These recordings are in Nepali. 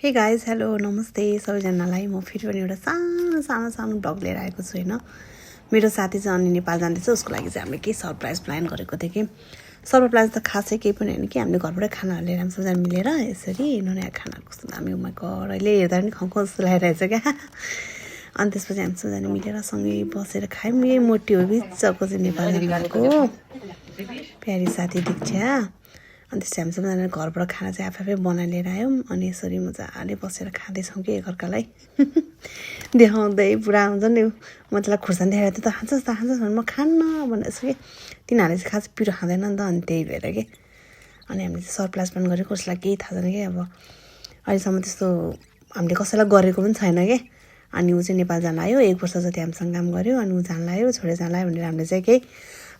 हे गाइज हेलो नमस्ते सबैजनालाई। म फेरि पनि एउटा सानो ब्लग लिएर आएको छु होइन। मेरो साथी चाहिँ अनि नेपाल जाँदैछ, उसको लागि चाहिँ हामीले केही सरप्राइज प्लान गरेको थियौँ कि सरप्राइज त खासै केही पनि होइन कि हामीले घरबाटै खानाहरू लिएर हामी सबैजना मिलेर यसरी नुहाएको खानाहरू कस्तो दामी उमाको अहिले हेर्दा पनि खाउँ जस्तो लागिरहेछ क्या। अनि त्यसपछि हामी सबैजना मिलेर सँगै बसेर खायौँ। यही मोटी हो बिचको चाहिँ नेपाल जानुभएको प्यारी साथी दीक्षा। अनि त्यसपछि हामी सबैजना घरबाट खाना चाहिँ आफै बनाएर लिएर आयौँ। अनि यसरी मजाले बसेर खाँदैछौँ कि एकअर्कालाई देखाउँदै पुरा हुन्छ नि। म त्यसलाई खुर्सानी देखाएर त खान्छस् भने म खान्न भनेर कि तिनीहरूले चाहिँ खास पिरो खाँदैन नि त, अनि त्यही भएर कि। अनि हामीले चाहिँ सरप्राइज प्लान गरेको कसैलाई केही थाहा छैन कि। अब अहिलेसम्म त्यस्तो हामीले कसैलाई गरेको पनि छैन कि। अनि ऊ चाहिँ नेपाल जान आयो, 1 वर्ष जति हामीसँग काम गऱ्यो। अनि ऊ जान लाग्यो, छोडेर जान लाग्यो भनेर हामीले चाहिँ केही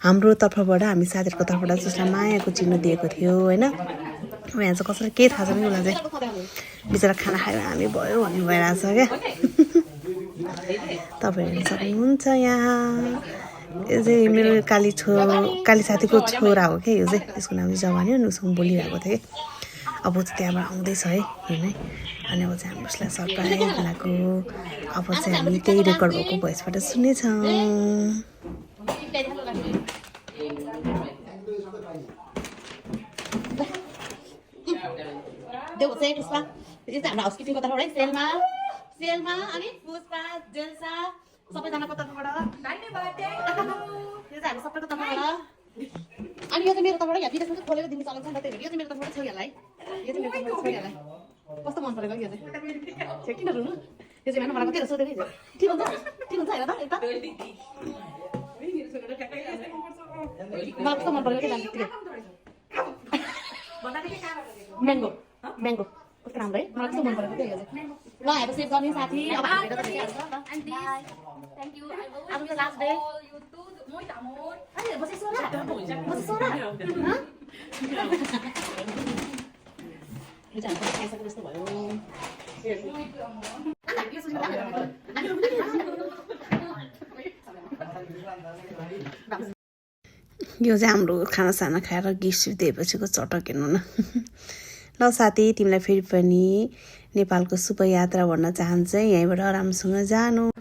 हाम्रो तर्फबाट हामी साथीहरूको तर्फबाट जसलाई मायाको चिन्ह दिएको थियो होइन। अब यहाँ चाहिँ कसैलाई केही थाहा छैन कि उसलाई चाहिँ बिचरा खाना खायो हामी भयो भन्ने भइरहेछ क्या। तपाईँहरू हेर्न सक्नुहुन्छ यहाँ। यो चाहिँ मेरो काली साथीको छोरा हो क्या। यो चाहिँ त्यसको नाम चाहिँ जवानी हो। अनि उसँग बोलिरहेको थियो कि अब चाहिँ त्यहाँबाट आउँदैछ है हेर्नै। अनि अब चाहिँ हाम्रो उसलाई सरप्राइज लगाएको। अब चाहिँ हामी त्यही रेकर्ड भएको भोइसबाट सुन्नेछौँ। देऊ चाहिँ पुष्पा यो चाहिँ हाम्रो हाउसकिपिङको तर्फबाट सेलमा अनि पुष्पा जेल्सा सबैजनाको तर्फबाट धन्यवाद। यो चाहिँ हाम्रो सबैको तर्फबाट। अनि यो चाहिँ मेरो तर्फबाट यहाँ विदेशमा खोलेर दिनु चलन छ नि त, त्यही भएर यो चाहिँ मेरो तर्फबाट छोरीहरूलाई। यो चाहिँ मेरो तर्फबाट छोरीहरूलाई कस्तो मन परेको यो चाहिँ किन रुनु। यो चाहिँ मलाई कति सोधेको ठिक हुन्छ हेर त यता मलाई कस्तो मन परेको कि म्याङ्गो कस्तो राम्रो है। मलाई कस्तो मन परेको थियो यो चाहिँ। ल हेर सेभ गर्ने साथी। अब हेर त थ्याङ्क यू। अब यो लास्ट डे यो चाहिँ हाम्रो खानासाना खाएर गिफ्ट दिएपछिको चटक हेर्नु न। ल साथी, तिमीलाई फेरि पनि नेपालको शुभ यात्रा भन्न चाहन्छु है। यहीँबाट राम्रोसँग जानु।